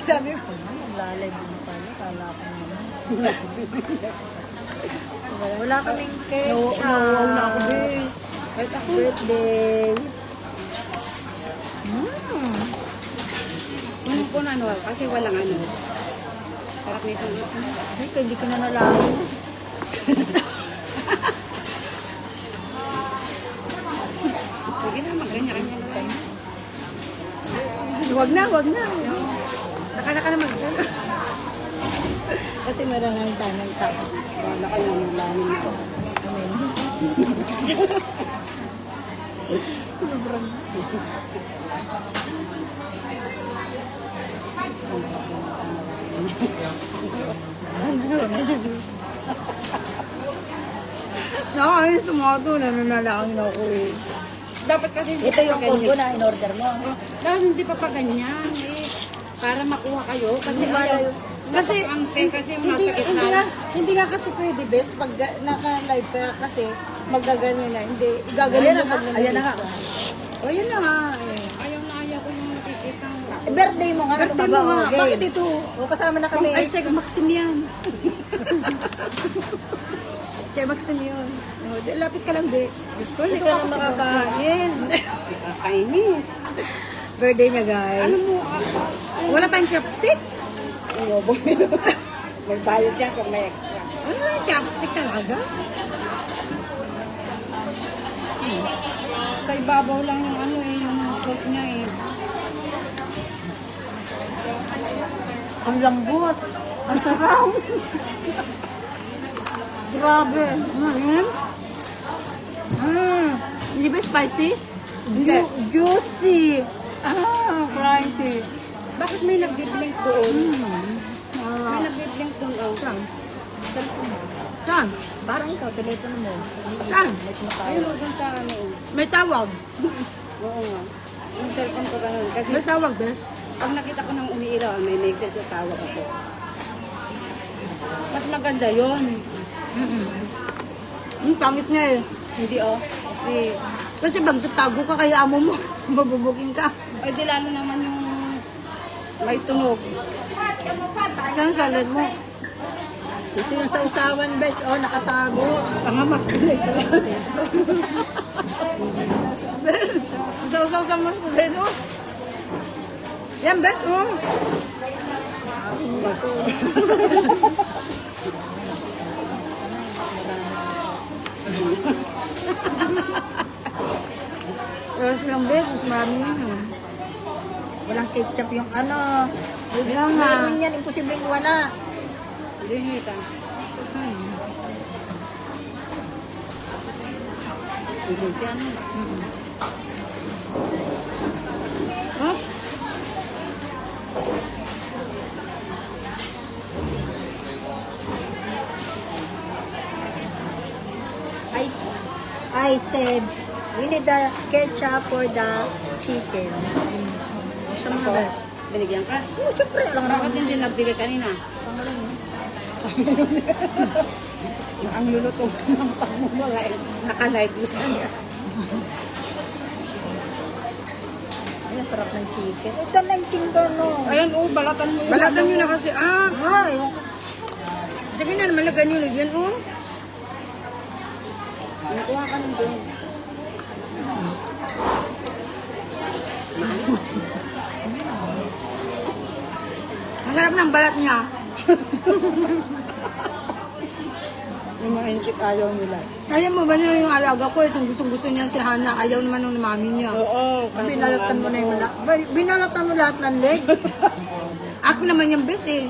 Sabi ko. Naglalay din pala. Kala ko naman. Wala kaming cake. Nawawag na ako, bis. Kahit ako. Birthday. Kung po ano, kasi walang ano. Sarap nito. Ay, hindi ka na nalaman. Sige na, mag-ganyan-ganyan na lang. Wag na, wag na. Nakala ka naman. Kasi marangang tanang tao. Wala ka lang lamin na. Sobrang. Nakakayos sa mga ito, nananalangin ako eh. Dapat kasi hindi Ito yung pa combo ganyan. na in-order mo. Dahil hindi pa pa ganyan eh. Para makuha kayo. Kasi Hindi ba ayaw. Kasi, ang pen kasi yung hindi, nasa hindi, nga, gitna. hindi nga kasi pwede, best, pag naka-live ka kasi, magaganyan na, hindi, igaganyan na pag Ayan na nga. O, yan na nga eh. Ayaw ko yung nakikita. Birthday mo nga. Birthday ano ka mo ba? nga, Okay. bakit ito? O, kasama na kami. Ay, say, Maxim yan. Kaya Maxim yun. O, lapit ka lang, be. Gusto, hindi ka na makakain. Kainis. Birthday niya, guys. Ano mo? Wala tayong chopstick? May bayad yan kung may extra. Ano na, chopstick talaga? Sa ibabaw lang yung ano eh, yung sauce niya eh. Ang lambot. Ang sarap. Grabe. Hindi ba spicy? Juicy. Crunchy. Bakit may nagbiblink doon? May nagbiblink doon oh. Saan? Saan? Parang ikaw, telepono mo. Saan? Ayun oh, doon sa ano oh. May tawag. Oo nga. Yung cellphone ko ganun. Kasi May tawag, bes. pag nakita ko ng umiilaw, may message sa tawag ako. Mas maganda yon. Pangit nga eh. Hindi oh. Kasi pag tatago ka kay amo mo, mabubuking ka. Ay di lalo naman yung may tunog. Saan salad mo? Ito yung sa usawan, bet. Oh, nakatago. Pangamak. Sa mo sa kuledo. Yan, bes mo. Pero silang bes, mas marami yan. Walang ketchup yung ano. Yan nga. Meron yan, imposibleng wala. Hindi hita. Hindi siya ano. Huh? I said, we need the ketchup for the chicken. Sa mga bes. Binigyan ka? Oh, syempre, alam mo Bakit hindi nagbigay kanina? Ang luluto ng pagmumula eh. Naka-live yan. Ay, ang sarap ng chicken. Ito na yung tingko, no? Ayan oh, balatan mo. Balatan nyo na kasi. Ay, Sige na, malagan nyo. Yan, oh. Nakuha ka ng doon. Masarap ng balat niya. yung mga inchik ayaw nila. Ayaw mo ba niya yung alaga ko? Itong gustong-gusto niya si Hana. Ayaw naman ng mami niya. Oo. Binalatan mo na yung binalatan mo lahat ng legs. Ako naman yung best eh.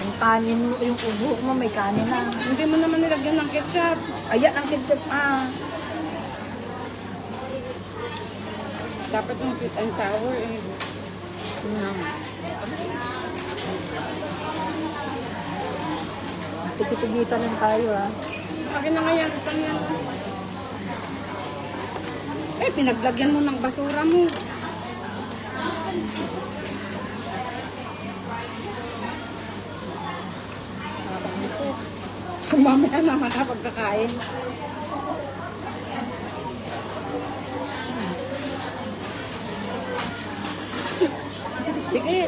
Yung kanin mo, yung ubo mo, may kanin na. Hindi mo naman nilagyan ng ketchup. Ayan ang ketchup. Dapat yung sweet and sour eh. Tikitigisan lang tayo, Akin na nga yan. Saan yan? Eh, pinaglagyan mo ng basura mo. Kung mamaya naman kapag kakain. Sige.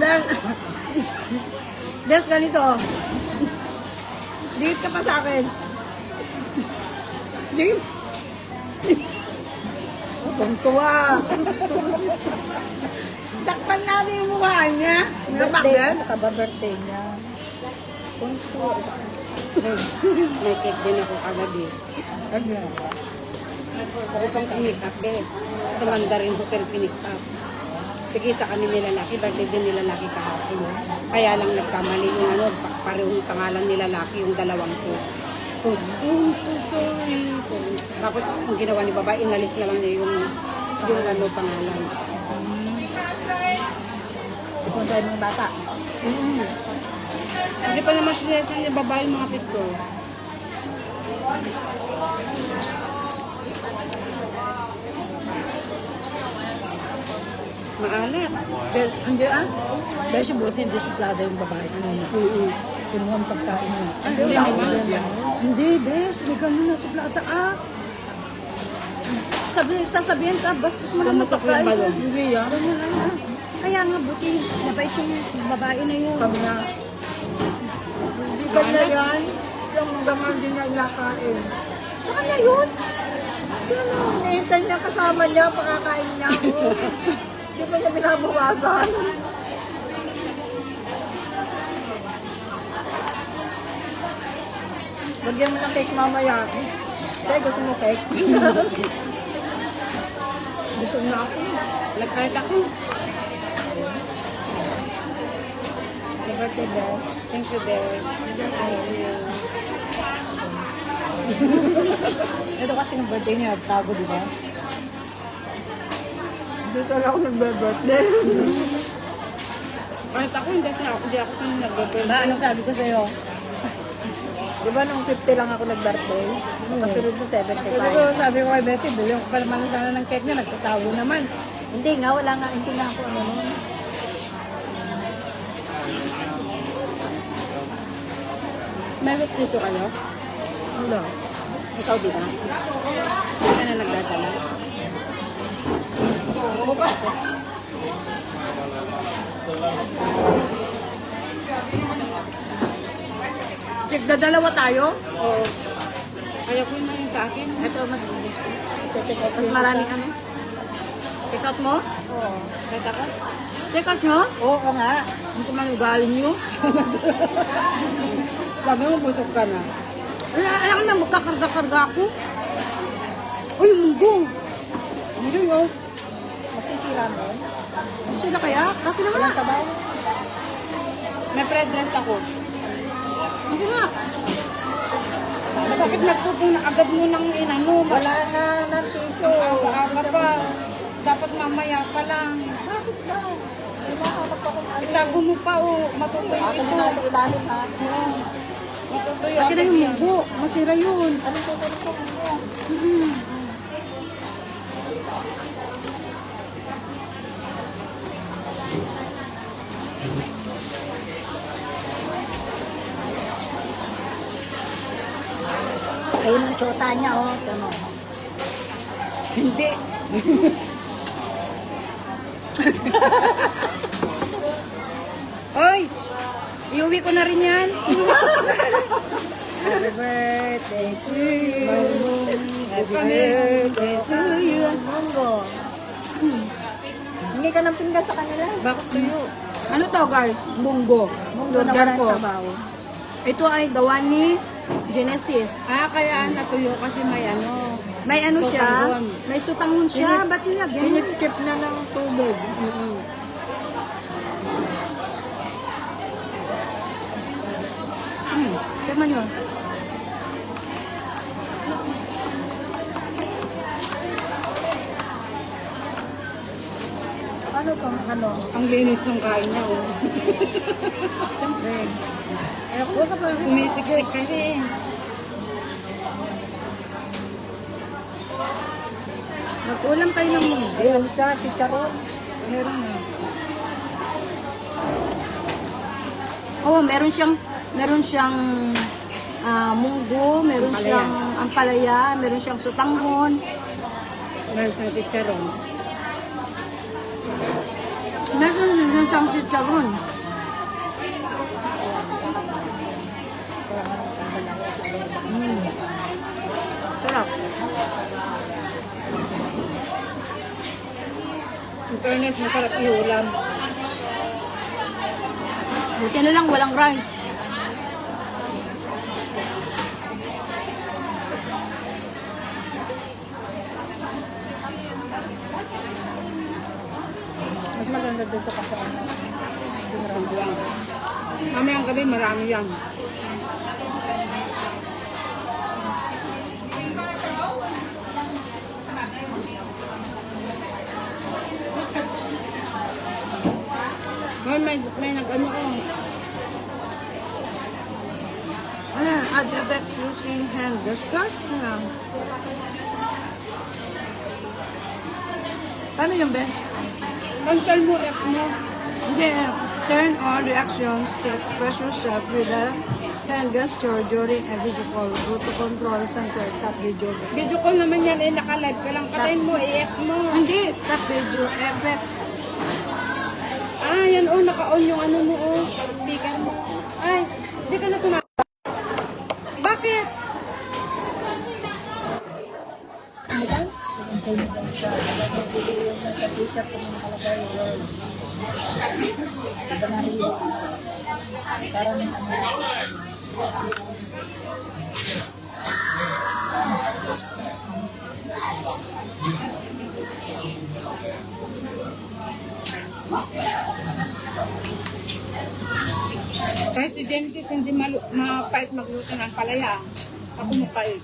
Dahil, Des, ganito. Dikit ka pa sa akin. Dikit. Tuntua. Takpan natin yung mukha niya. Birthday, Napakdan. nakaba-birthday niya. Tuntua. May cake din ako kagabi. Ano? Ako pang pinik up eh. Sa Mandarin Hotel pinik up. Sige sa kanila lalaki, birthday din nila lalaki kahapon. Kaya lang nagkamali yung ano, parehong pangalan nila lalaki, yung dalawang ko. Oh, so sorry. Sorry. Tapos ang ginawa ni babae, inalis na lang niya yung ano, pangalan. Kung sa'yo mga bata. Hindi pa naman siya yung babae mga pito. Maalat. Hindi ah. Beshi, buti hindi suplada yung babae ko na kinuha ang pagkain niya. Hindi naman. Hindi, Bes. May ganun na suplada ah. Sasabihin ka, bastos mo lang Tumutok pagkain yung ko. balon. Hindi ah. Ganyan lang ah. Kaya nga, buti nabait yung babae na yun. Kami na. Hindi ka na yan. Yung daman din niya inakain. Sa kanya yun? Hinihintay niya kasama niya, pakakain niya ako. Hindi pa niya binabawasan. Lagyan mo ng cake mamaya. Tay, gusto mo cake? Gusto na ako. Nagkalit ako. Happy birthday, Beth. Thank you, Del. Ito kasi ng birthday niya, nagtago, di ba? Dito lang ako nagbe-birthday. Kahit ako, hindi ako sa nag-birthday. Ba, anong sabi ko sa'yo? Di ba nung 50 lang ako nag-birthday? Kasunod mo 75. Sabi ko kay Beshi, bilhin ko pa naman sana ng cake niya, nagtatago naman. Hindi nga, wala nga. Hindi nga ako ano nun. May tissue kayo? Wala. Ikaw, di ba? Hindi ka na nagdadala. Nagdadalawa tayo? Oo. Kaya ko na yung sa akin. Ito, mas maraming ano. Take out mo? Oo. Kahit ako? Take out nyo? Oo nga. Hindi ko man ugali nyo. Sabi mo, busog ka na. Alam ko na, magkakarga-karga ako. Uy, munggo. Hindi mo. Masisira mo. Sila kaya? Bakit naman? Walang sabaw. May pregnant ako. Hindi nga. Bakit nagpupong na agad mo nang inano? Wala na ng tissue. Aga pa. Dapat mamaya pa lang. Bakit ba? Di ba ako magpakumain? Itago mo pa o matutuyo Ako ito. na sa ilalim ha. Oo. Matutuyo Bakit na agad yung yan. munggo? Masira yun. Anong tutuloy ko mo? Ayun ang tsota niya, oh. Tama. Hindi. Oy! Iuwi ko na rin yan. Happy birthday to you. Happy birthday to you. Monggo. Hindi ka ng pinggan sa kanila. Bakit kayo? Ano to guys? Munggo. Monggo na Order walang ko. sabaw. Ito ay gawa ni Genesis. Kaya natuyo kasi may ano. May ano siya? Sutangon. May sutangon siya. Ba't nilagyan? Pinipkip na ng tubig. Tignan nyo. Ano kung ano? Ang linis ng kain niya, oh. Siyempre. Huwag ka pa sumisiksik kasi. Nag-ulam kayo ng munggo. Ayan siya, chicharon. Meron na. Oh, meron siyang munggo, meron Ampalaya. siyang ampalaya, meron siyang sutanghon, Meron siyang chicharon. meron din siyang chicharon. Sarap. In fairness, masarap iulam. Buti na lang walang rice. Mas maganda dito kasi ano. Buwang. Mamayang gabi, marami yan. May nag-ano ko. Ano, add effects using hand gestures? Ano? Paano yung best? Cancel mo, rep mo. Hindi. Turn on reactions to express yourself with a hand gesture during a video call. Go to control center, tap video. Video call naman yan, naka-live ka lang. Patayin mo, i-F mo. Hindi, tap video effects. Ah, yan oh, naka-on yung ano mo oh. Speaker mo. Ay, hindi ka na sumagot. Bakit? Antay mo lang siya. Nagbibigay yung nasa t-shirt kung nakalagay yung words. Diba narinig? Parang Kahit si Genesis hindi mapait magluto ng palaya. Ako mapait.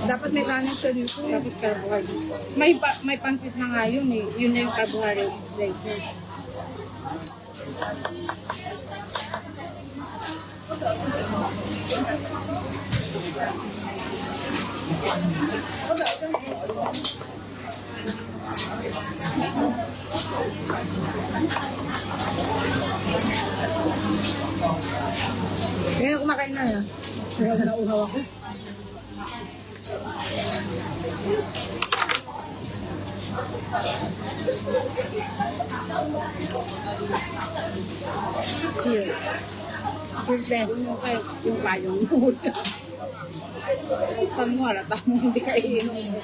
Dapat may kanin siya dito. Tapos carbohydrates. May pansit na nga yun eh. Yun na yung carbohydrates eh. Kaya kumakain na yan. kaya nauhaw ako. Cheers. Cheers, best. Yung payong mo. Saan mo halata mo hindi ka iinom mo.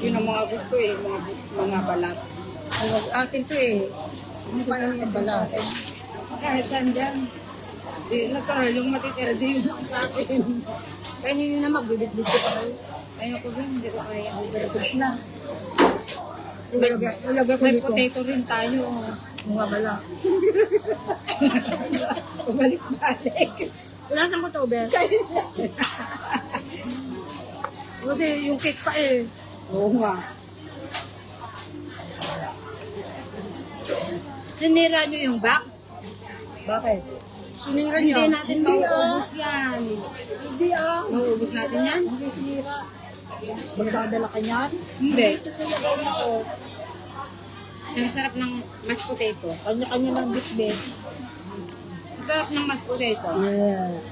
Yun ang mga gusto eh, mga balat. Akin to eh. Ano pa yung bala? Kahit saan dyan. Natural yung matitira din yung sa akin. Kaya hindi na magbibit-bit ko pa kayo. Ayoko din, hindi ko kaya. Tapos na. Ilagay ko May dito. potato rin tayo. Mga bala. Balik-balik. Wala saan ko to, best. Kasi yung cake pa eh. Oo nga. Sinira nyo yung back? Bakit? Sinira nyo? Hindi natin mauubos yan. Hindi ah. Mauubos natin yan? Hindi sinira. Magdadala ka niyan? Hindi. Ito sinagaw na ko. Ang sarap ng mashed potato. Kanya-kanya ng bitbit. Ang sarap ng mashed potato. Yeah.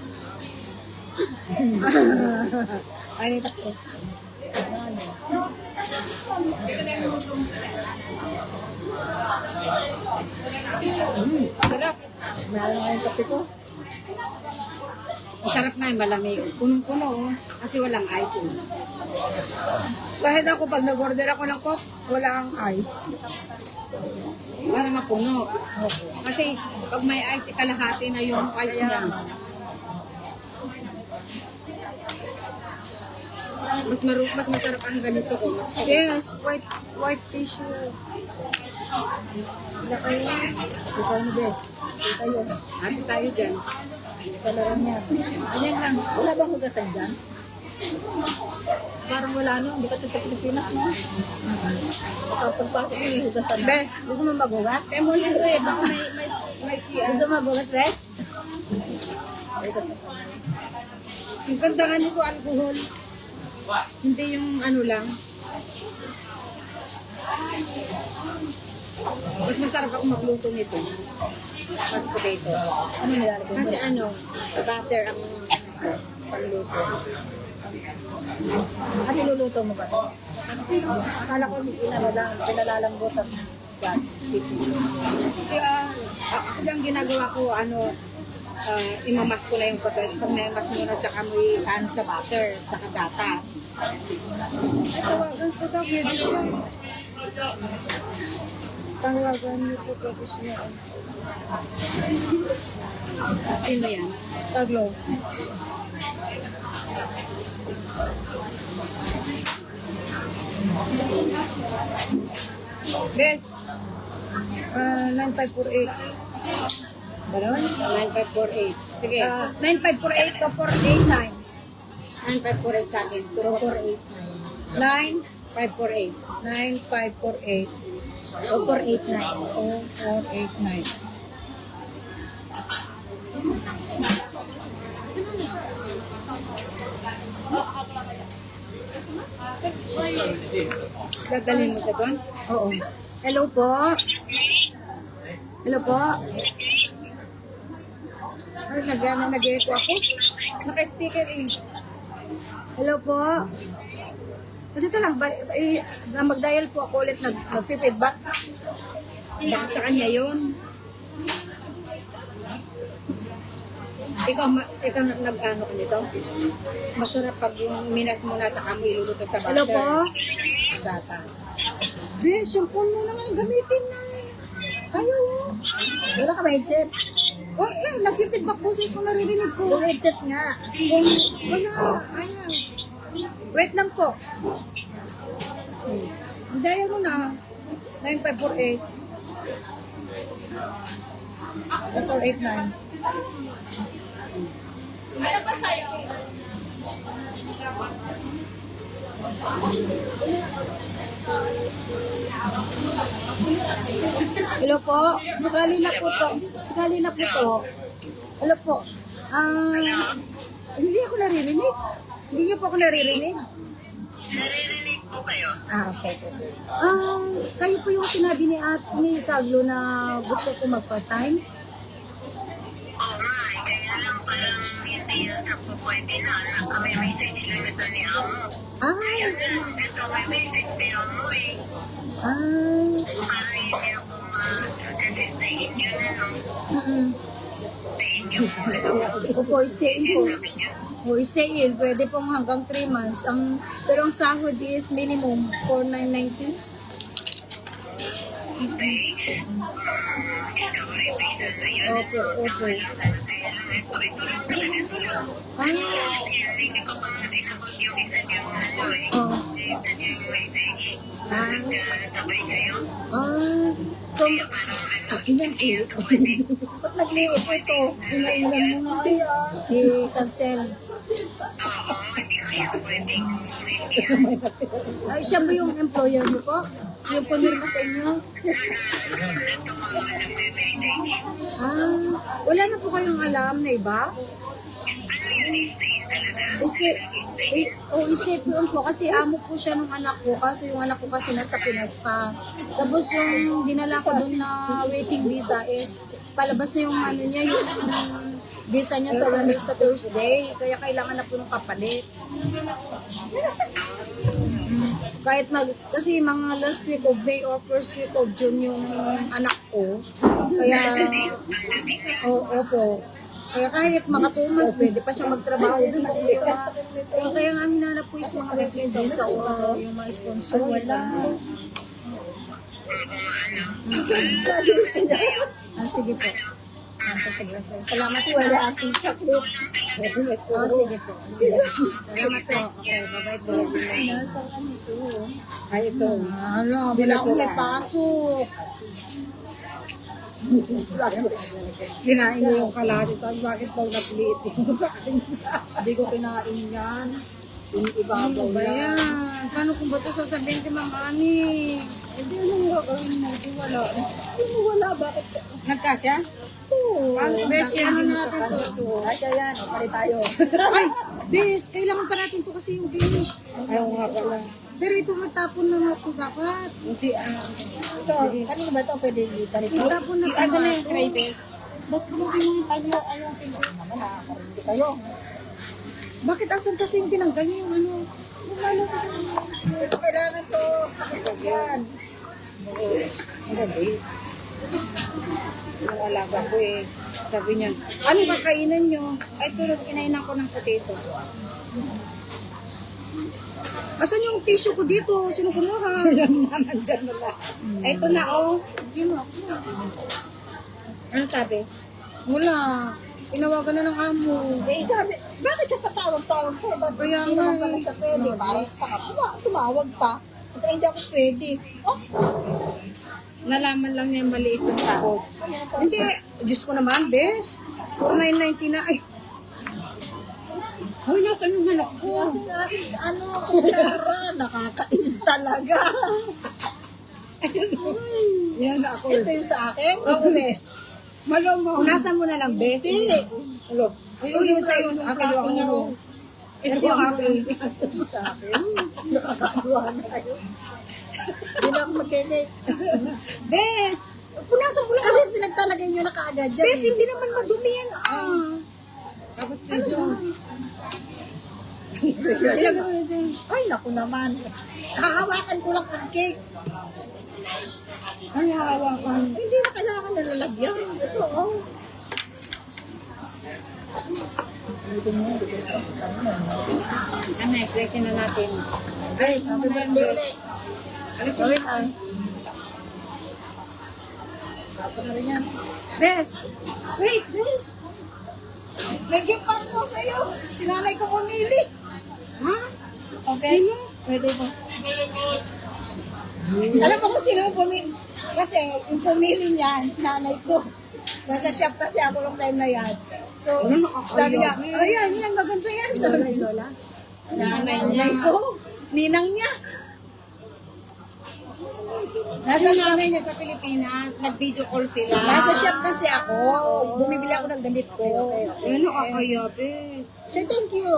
Ay, takot. Sarap. Meron nga yung kape ko. Ang sarap na yung malamig. Punong-puno oh. Kasi walang ice eh. Kahit ako pag nag-order ako ng coke, wala kang ice. Para mapuno. Kasi pag may ice, ikalahati na yung ice niya. Mas masarap ang ganito ko. Yes, white tissue. Wala kayo. Ikaw ni Beth. Ikaw yun. Ate tayo dyan. Sa laro niya. Ayan lang. Wala bang hugasan dyan? Parang wala no, hindi ka sa Pilipinas no. Kapag pasok mo, hihugasan na. Bes, gusto mo maghugas? Kaya mo lang eh, baka may siya. Gusto mo maghugas, Bes? Ang ganda nga nito, alcohol. Hindi yung ano lang. Mas masarap ako magluto nito. Mas potato. Ano nilalagay mo? Kasi ano, butter ang pagluto. At iluluto mo ba? Akala ko pinalalambot at yan. Kaya, kasi ang ginagawa ko, imamas ko na yung potato. Pag naimas mo na, tsaka mo ano sa butter, tsaka gatas. Tawagan ko daw, pwede siya. Tawagan niyo po tapos niya. Sino yan? Taglo. Bes, 9548. balon? 9548. Sige. 9548 ka 489. 9548 sa akin. 9 9548. 9548 O 489. 0489. Dadalhin mo sa doon? Oo. Hello po. Hello po. Ay, nag-echo ako. Naka-sticker eh. Hello po. Dito lang, mag-dial po ako ulit, nag-feedback. Baka sa kanya yun. Ikaw nag-ano ka nito? Masarap pag yung minas mo na tsaka mo iluluto sa butter. Hello po. Gatas. Besh, yung phone mo naman gamitin na. Ayaw. Wala ka ba headset? Oh, nag-feedback boses ko, naririnig ko. Yung headset nga. Wala. Ayan. Wait lang po. Dial mo na. 9548. 489. Hello po. Sakali na po to. Sakali na po to. Hello po. Hindi ako naririnig. Hindi niyo po ako naririnig. Naririnig po kayo. Okay. Kayo po yung sinabi ni Taglo na gusto ko mag-part-time? Oo nga, kaya lang parang hindi yun sa po pwede na. Kami message lang ito ni Amo. Kaya ito may message ni Amo eh. Parang hindi ako ma-suggest sa inyo na no. Sa inyo po. Opo, stay in po. O, stay in. Pwede pong hanggang 3 months. Pero ang sahod is minimum 4,990. Opo, opo. Hindi ko pa nga tinapos yung isa niyang ano eh. Isa niyang message. Sabay kayo. So, akin yan po. Ba't nagliit mo ito? Inailan mo nga. I-cancel. Oo, hindi ko siya pwedeng Ay, siya ba yung employer niyo po? Yung pumirma sa inyo? ito mga nagme-message. Wala na po kayong alam na iba? Ano yun is talaga? State yun po kasi amo po siya ng anak ko kasi yung anak ko kasi nasa Pinas pa. Tapos yung dinala ko doon na waiting visa is palabas na yung ano niya, yung visa niya sa Wednesday sa Thursday. Kaya kailangan na po ng kapalit. Kahit kasi mga last week of May or first week of June yung anak ko. Kaya, opo. Kaya kahit mga 2 months, pwede pa siya magtrabaho doon. Kaya nga hinanap po is mga working visa o yung mga sponsor. Wala. Sige po. Salamat po. Wala akong chocolate. Sige po. Sige. Salamat po. Okay, bye-bye po. Ay, ito. Wala akong may pasok. Kinain niyo yung kalahati. Sabi, bakit daw nagliit mo sa akin? Hindi ko kinain yan. Ibabaw Ba yan. yan? Paano kung ba ito sasabihin kay Ma'am Ani? Hindi anong gagawin mo? Di wala. Hindi wala. Bakit? Nagkasya? Oo. Bes, ano na natin to? Kaya yan. Pari tayo. Ay, Bes, kailangan pa natin to kasi yung game. Ayaw nga pala. Pero ito magtapon na nga ito dapat. Hindi Ito, kanina ba ito pwede dito? Magtapon na Asa na yung ito. tray, bes? Mas bumutin mo yung tayo. Ayaw pinto. Naman nakakaroon kayo. Bakit asan kasi yung tinanggal niya yung ano? Ito kailangan to. Yan. Gabi. Yung alaga ko eh. Sabi niya, ano ba kainan nyo? Ay, tulog, kinainan ko ng potato. Asan yung tissue ko dito? Sino kumuha? Yan naman dyan wala. Ay, ito na oh. Ano sabi? Wala. Tinawagan na ng amo. Eh, sabi, bakit siya tatawag-tawag sa'yo? Ba't Kaya hindi naman nga pala eh. siya pwede? Parang sa tumawag pa. At hindi ako pwede. Oh, Nalaman lang niya yung maliit yung sahod. Hindi. Diyos ko naman, Bes. 4,990 na. Ay, Hoy, nasan yung manok ko? kasi nga, ano, Clara, nakakainis talaga. Yan ako. Ito yung sa akin? Oo, best. Malamo. punasan mo na lang, Bes. Hindi. Hello. Ayun yung sa'yo. Sa akin yung ano. Ito yung akin. Sa akin. Nakakaduha na kayo. Hindi na ako magkikit. Bes, punasan mo lang. Kasi pinagtalagay nyo na kaagad dyan. Bes, hindi naman madumi yan. Tapos medyo. Ilagay mo yun. Ay, naku naman. Kahawakan ko lang ang cake. Ay, hawakan. Hindi na kailangan nalalagyan. Ito, oh. Ano, slice na natin. Guys, happy birthday ulit. Alisin Ulit, ah. Tapos na rin yan. Bes, Wait, Besh. may gift pa rin ko sa'yo. Sinanay ko pumili. Ha? Okay. Pwede mo. Alam mo kung sino yung pumili. Kasi yung pumili niya, nanay ko. Nasa shop kasi ako nung time na yan. So, sabi niya, oh yan, maganda yan. Sabi Lola? nanay ko. Ninang niya. Nasa nanay niya sa Pilipinas, nag-video call sila. Nasa shop kasi ako. Bumibili ako ng damit ko. Ano kakaya, bes? Say thank you.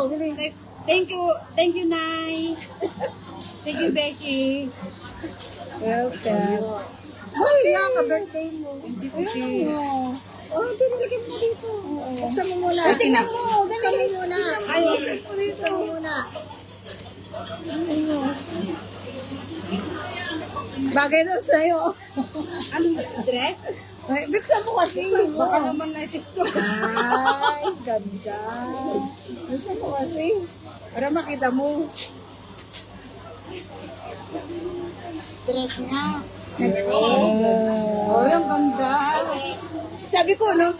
Thank you, Nay. Thank you, Beshi. Welcome. Uy, yan, ka-birthday mo. Kasi, Oh, tinilagay mo dito. Buksan mo muna. Ay, tingnan mo. Buksan mo muna. Ay, buksan mo dito. Buksan mo muna. Bagay daw sa'yo. anong dress? Ay, buksan mo kasi. Baka naman naitis to. Ay, ganda. Buksan mo kasi. Para makita mo. Dress nga. Oh, ang ganda. Sabi ko, no?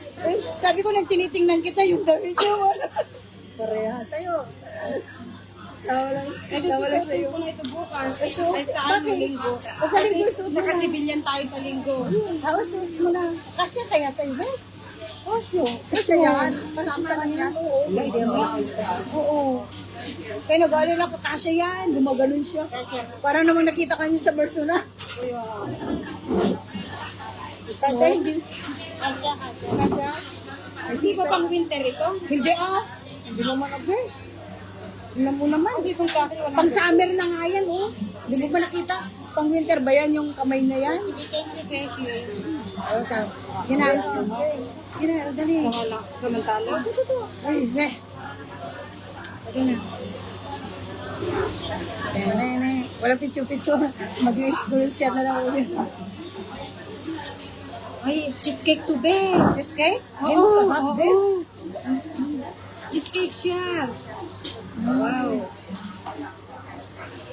Sabi ko, nagtinitingnan kita yung damit niyo. Pareha tayo. Eh, gusto ko na ito bukas. Ay, saan Bakit? linggo? Sa linggo, suot mo na. Nakasibilyan tayo sa linggo. Suot mo na. Kasya kaya sa'yo, bes? Kasi yan. Kasya sa kanya? Guys, Oo. Kaya nag-aalala ko, kasya yan. Gumaganon siya. Parang namang nakita ka niya sa persona. Kasya, hindi. Kasya? Hindi ba pang winter ito? Hindi ah. Hindi naman bes. Tingnan mo naman. Kasi kung sa akin wala. Pang summer na nga yan, oh. Di mo ba nakita? Pang winter ba yan yung kamay na yan? Sige, thank you, Beshi. Okay. Gina. Gina, dali. Samantala. Ay, ne. Ito na. Ne. Wala picture-picture. Mag-school siya na lang ulit. Ay, cheesecake to be. Just cake? Hindi mo sa hot, bes. Cheesecake siya. Wow.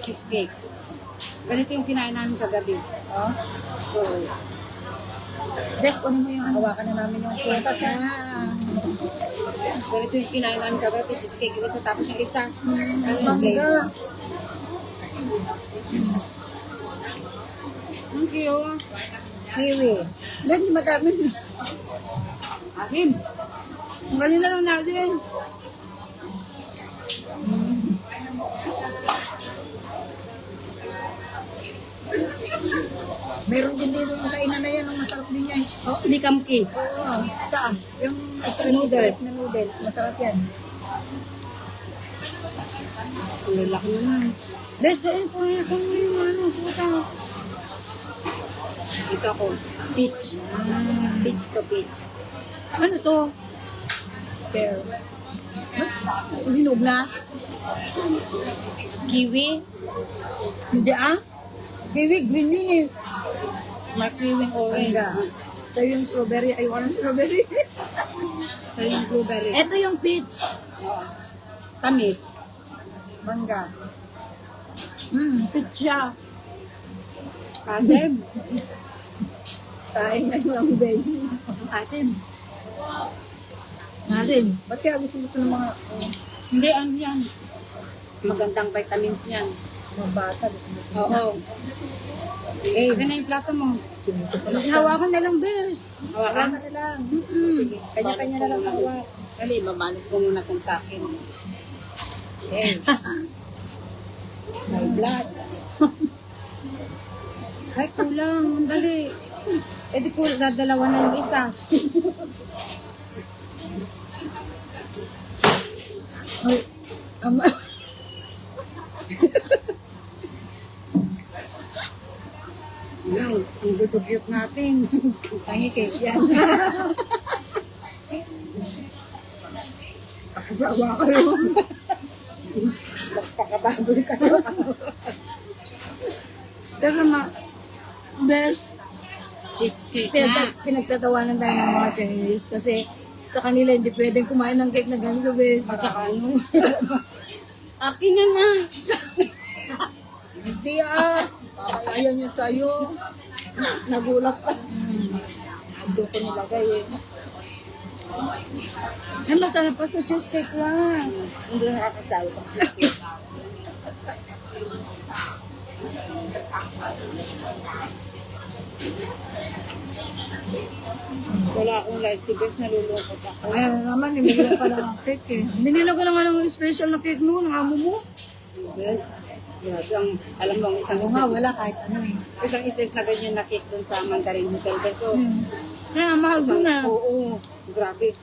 Cheesecake. Ganito yung kinain namin kagabi. Oh. So, Bes, kunin mo yung ano. Hawakan na namin yung prutas. ganito yung kinain namin kagabi. Cheesecake yung isa. Tapos yung isa. Ano yung Mangga. flavor? Thank you. Kiwi. Hindi, madami. Akin. Ang galing na lang natin. Meron din dito yung kainan na yan, ang masarap din yan. Oh, di kamki. Oo, saan? Yung Noodles. na noodles, masarap yan. Lalaki naman. Bes, doon ko yung ano, puta. Ito ako. Peach. Peach to peach. Ano to? Pear. Hinog na? Kiwi. Hindi ah. Kiwi, green yun eh. Makiwing orange. Ito yung strawberry. Ayoko ng strawberry. Sa yung blueberry. Ito yung peach. Tamis. Mangga. Peach siya. Asim. Kain na lang, baby. Asim. Natin. Ba't kaya gusto ng mga Hindi, ano yan? Magandang vitamins niyan. mga bata? Oo. Okay, na yung plato mo. Hawakan na lang, bes. Hawakan. Kanya na lang. Sige, kanya-kanya na lang hawak. Dali, babalot ko muna kung sa akin. Okay. My blood. Ay, kulang. Dali. Eh, di ko dadalawa na yung isa. Ay, Yan, ang dudugyot natin. Tangi cake yan. Pakasawa kayo. Magpakababoy kayo. pero bes, Cheesecake na. pinagtatawanan tayo ng mga Chinese kasi sa kanila hindi pwedeng kumain ng cake na ganito, bes. At saka ano? Akin yan na. Hindi ah. Ayaw niya sa'yo. Nagulat pa. Ando ko nilagay eh. Ay, masarap pa sa cheesecake lang. Hindi nakakasawa. Wala akong rice to best, nalulungkot ako. Ayan naman, nimigyan pa lang ang cake eh. Binila ko na nga ng special na cake noon, ng amo mo. Yes. Grabe, alam mo, ang isang Ako nga, wala kahit ano eh. isang is na ganyan na cake dun sa Mandarin Hotel. So, Kaya mahal ko na. oo, grabe.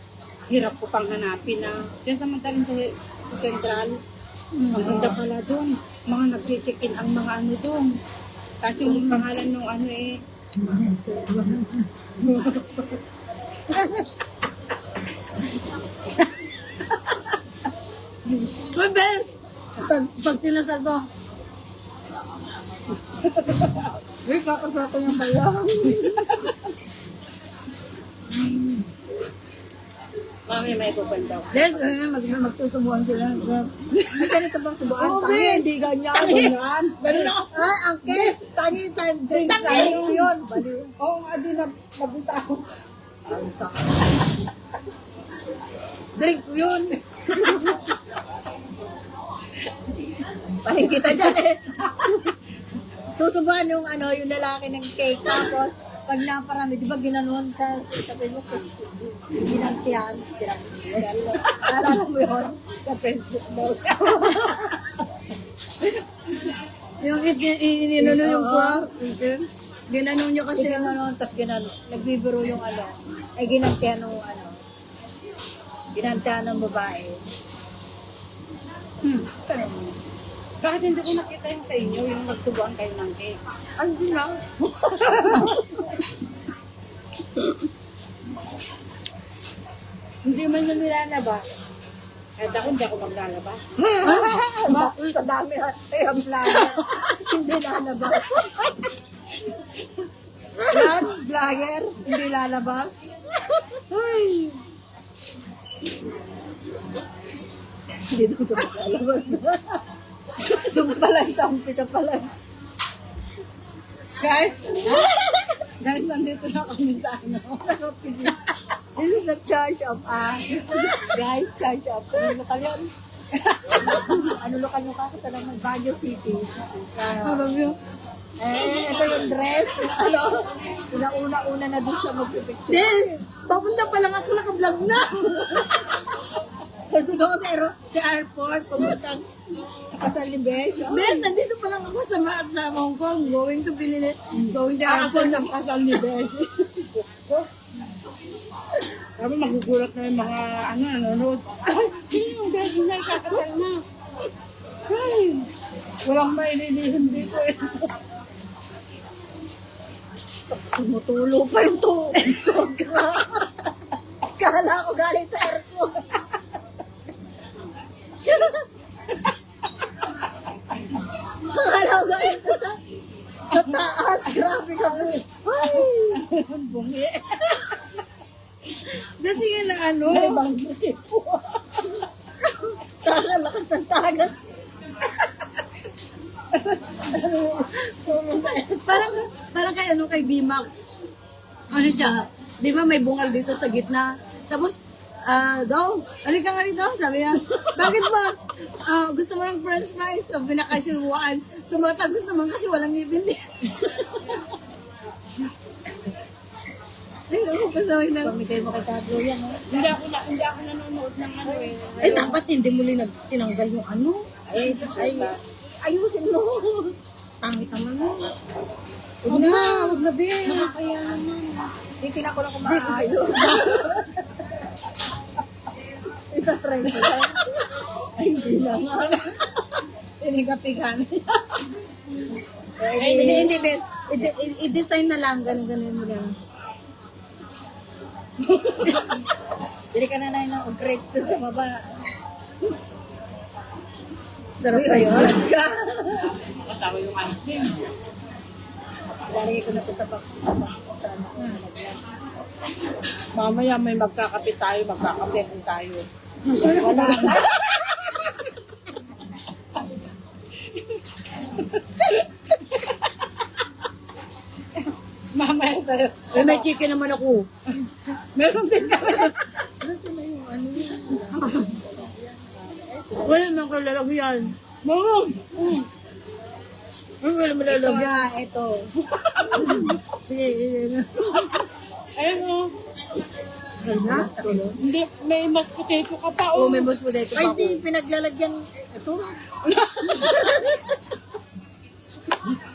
Hirap ko pang hanapin na. Yan sa Mandarin sa Central. Ang ganda pala dun. Mga nag-check-in ang mga ano dun. Kasi yung pangalan nung ano eh. Uy, bes! Pag tinasal to, Uy, kakasako yung bayan. Mami, may pupunta ko. bes, magtusubuan sila. Hindi ganito bang subuan? Oo, Tangi, Bes. hindi ganyan. Ganyan. Ganun ako. Ay, ang cake. Tangi, drink tayo yun. Oo nga, di nabita ako. Drink ko yun. Paling kita dyan eh. Susubuan yung ano, yung lalaki ng cake. Tapos, pag naparami, di ba ginanon sa Facebook? Ginantihan. Alam mo yun? Sa Facebook daw. Yung inano yung kwa. Ginano nyo kasi. Kasi ginanon, tapos ginanon. Nagbibiro yung ano. Ay, ginantihan ng ano. Ginantihan ng babae. Ganun. Bakit hindi ko nakita yung sa inyo, yung magsubuan kayo ng cake? Ano din lang? Hindi man yung nilalaba. Kahit ako, hindi ako maglalaba. Sa dami at kaya vlogger. Hindi lalabas. Yan, vlogger, hindi lalabas. Ay. Hindi doon siya maglalabas. Doon pala, sa umpisa pala. Guys, nandito na kami sa ano. Sa kapili. This is the Church of guys, Church of ano lokal yun? Ano lokal nyo ka? Sa naman, Baguio City. Ito yung dress. Ano? Sila una-una na doon siya magpipicture. Bes, papunta pa lang ako, naka-vlog na. Doon sa airport, pumunta sa Libes. Bes, nandito pa lang ako sa Hong Kong, going to airport. ng kasal ni Beth. Sabi magugulat na yung mga nanonood. Ay, sino yung Beth na ikakasal na? Ay, walang maililihim dito eh. Tumutulo pa yung to. Sobra. Kala ko galing sa airport. Kala ko galing sa taas. Grabe kami. Ay! Bungi. Kasi nga na ano, Banggi po. Taas ang lakas ng tagas. parang kay B-Max. Ano siya, di ba may bungal dito sa gitna? Tapos, daw, halika nga rito, sabi niya, bakit boss? Gusto mo ng french fries? So, pinakasilwaan. Tumatagos naman kasi walang ngipin din. Ay, ako pasaway na. Pamigay mo kay Tado yan. Hindi ako nanonood ng ano eh. Eh, dapat hindi mo tinanggal yung ano. Ayusin mo. Pangit naman mo. Huwag na, Bes. Kaya naman. Titignan ko lang kung maayos. Ita-try ko lang. Ay, hindi na nga. Pinigapigan. Hindi, Bes. I-design na lang, ganun mo lang. Bili ka na ng grapes dun sa baba. Sarap pa yun. Kasama yung ice cream. Lalagay ko na to sa box. Sa ano. Mamaya may magkakape tayo, magkakape tayo. Wala. Mamaya sa'yo. May chicken naman ako. Meron din kami. Wala naman ko lalagyan. Meron. Wala naman Ito lalagyan. nga, ito. Sige, Ayun o. Ay na. Hindi, may mashed potato ka pa Oh, may mashed potato Ay, pa di ako. pinaglalagyan. Ito.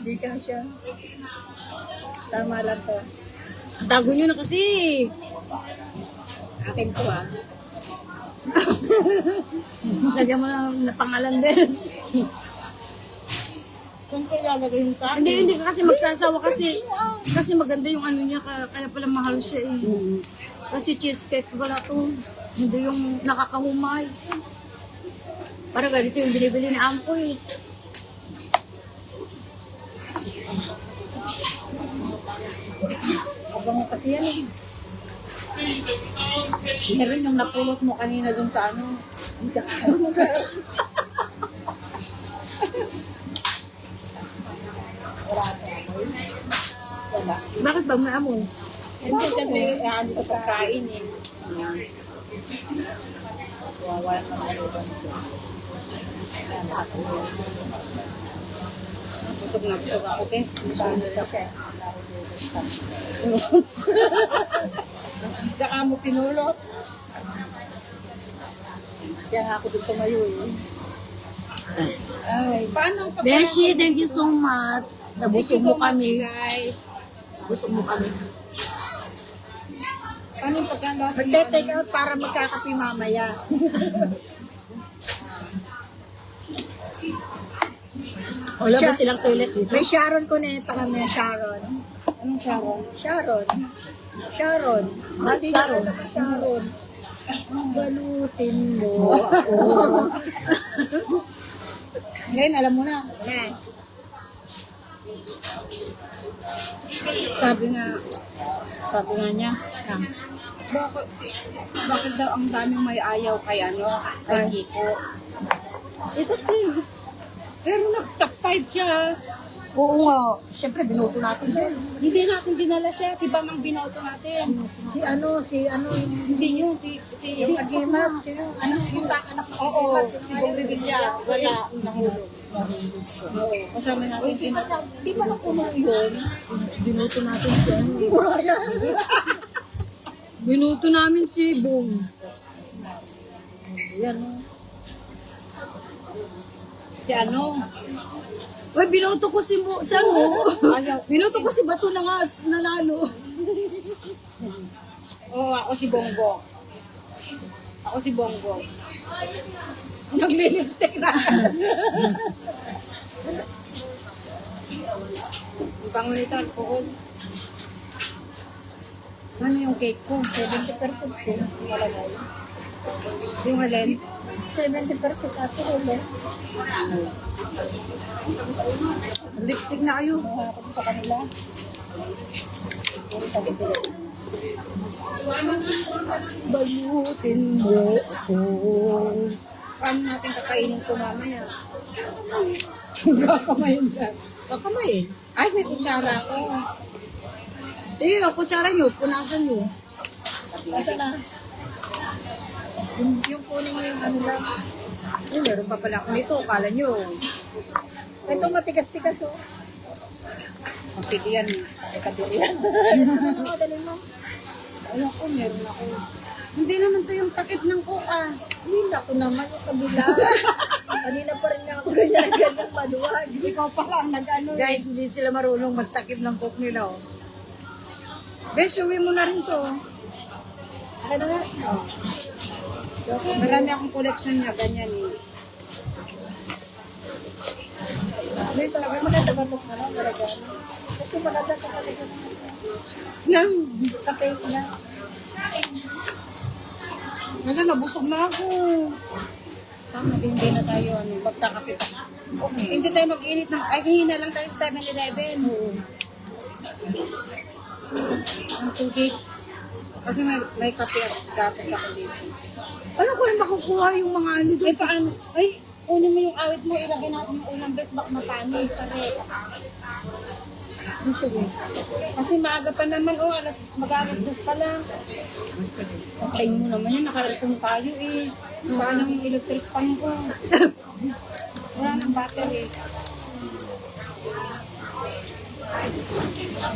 Di ka siya. Tama lang to. Tago nyo na kasi. Akin to ah. Lagyan mo na pangalan, Bes. Kung kailalagay yung kape. Hindi ka kasi magsasawa kasi maganda yung ano niya, kaya pala mahal siya eh. Kasi cheesecake wala to. Hindi yung nakakahumay. Para ganito yung binibili ni Amko eh. Abang mo kasi yan eh. Meron yung napulot mo kanina dun sa ano. Bakit ba may amoy? Hindi, siyempre, ano sa pagkain eh. Wawala na mga lupa nito. Busog na busog ako, te. Tsaka mo pinulot. Kaya nga ako dun tumayo eh. Ay, Paano ang Beshi, thank you so much. Nabusog mo kami. guys? Busog mo kami. Paano yung pagkanda sa magte-take out para magkakapi mamaya. Wala ba silang toilet dito? May Sharon ko na ito kami, Sharon. Anong Sharon? Sharon. Sharon. Bakit Sharon? Sharon. Ang balutin mo ako. Ngayon, alam mo na. Yan. Sabi nga niya, bakit daw ang daming may ayaw kay kay Kiko? Eh kasi, Pero nag-top 5 siya. oo nga, siyempre binoto natin din. Hindi natin dinala siya. Si Bamang binoto natin. Si ano yung Hindi yun. Si yung Agimat. Ano yung anak ng Oo, Agimat. si Bong Revilla. Wala. Nahulog. Oo. Kasama natin. Di ba napuno yun? Binoto natin si ano. Binoto namin si Bong. Yan, oh. Si ano? Uy, binoto ko si binoto ko si Bato na nga nanalo. Oo, ako si Bongo. Ako si Bongo. Nagli-lipstick na. Pangunita alcohol. Ano yung cake ko? 70% ko. Malagay. Yung alin? 70% ato ulo. Lipstick na kayo. Nakakot sa kanila. Puro sa bibili. Balutin mo ako. Paano natin kakainin ito mamaya? Kakamayin ka. Kakamayin? Ay, may kutsara ako. Ayun, ang kutsara nyo, punasan nyo. Ito na. Yung kunin mo yung ano lang. Ay, meron pa pala ako nito, kala nyo. Ito matigas-tigas, oh. Mapili yan. Ay, kabili yan. Ano, dali mo. Ayun ko, meron ako. Hindi naman to yung takip ng coca. Hindi ako naman yung kabila. Kanina pa rin ako ganyan maluwag. Ikaw pa lang nag-ano. Guys, hindi sila marunong magtakip ng coke nila. Oh. Bes, uwi mo na rin to. Ano nga? Oh. Marami akong collection niya, ganyan eh. Dito lang, may maganda ba ito? Talaga. Kasi maganda ka talaga. Nang, Sa fake na. Ngayon, nabusog na ako. tama, hindi na tayo, ano, magtakapit. Okay. Hindi tayo mag-init ng, ay, hihina lang tayo sa 7-Eleven. Ang tubig. Kasi may kape at gatas ako dito. Ano ko yung makukuha yung mga ano doon? Eh, paano? Ay, kunin mo yung awit mo, ilagay natin yung unang bes, bak mapanis, sa rep. Sige. Kasi maaga pa naman, oh, mag-alas 2 pa lang. Patayin mo naman yan, naka-aircon tayo eh. Paano yung electric pan ko? Wala nang battery.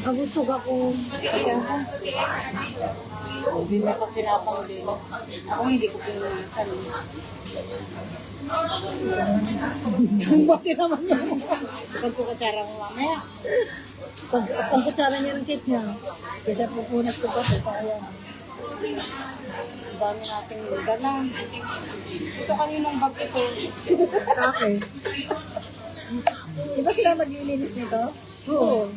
Nabusog ako. Hindi na ko pinapang din. Ako hindi ko pinunasan. Bakit naman yun? Pag ko kutsara mo mamaya. Pag ang kutsara niya ng cake niya. Kasi pupunas ko pa ito. Kaya. Ang dami nating dala. Ito kaninong bag ito. Sa akin. Di ba sila maglilinis nito? Oo.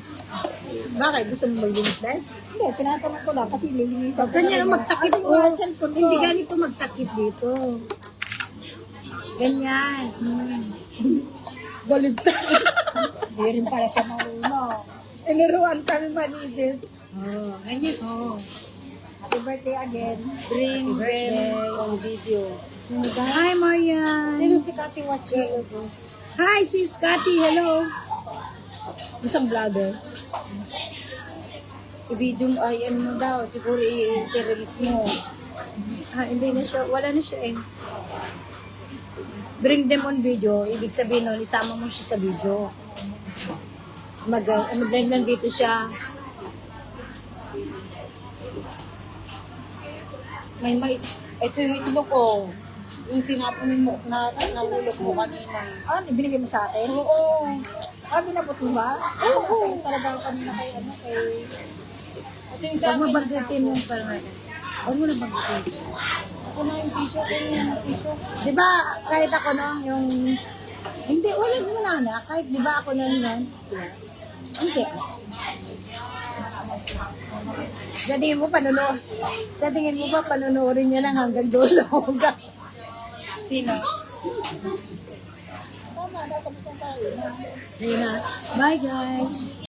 Bakit? Gusto mo maglinis, Bes? Hindi, tinatanong ko lang kasi lilinisan ko. Ganyan ang magtakip Kasi ko. wala cellphone ko. Hindi ganito magtakip dito. Ganyan. Baligtad. Hindi rin pala siya marunong. Iniruan kami manidid. Oh, ganyan. Oh. Happy birthday again. Bring Happy birthday. them on video. Hi, Marian. Sino si Kati watching? Hi, sis Cathy. Hello. Isang vlogger. I-video mo, ay ano mo daw, siguro i-release mo. Hindi na siya. Wala na siya eh. Bring them on video. Ibig sabihin nun, isama mo siya sa video. Nandito siya. May mais. Ito yung itlog ko. Yung tinapon mo, nahulog mo kanina. Ah, binigay mo sa akin? Oo. Ah, binabot mo ba? Oo. Kasi talaga ako kanina kay ano, kay... Ito yung sa Huwag mo akin. banggitin yung parang. Huwag mo na banggitin. Ako na yung tissue ko yung tissue. Di ba, kahit ako noon yung... Hindi, wala mo na. Kahit di ba ako noon yan? Hindi. Sa tingin mo, sa tingin mo ba, panunuorin niya lang hanggang dulo? Sino? Tama, dapat mo tayo. Ayun na. Bye, guys.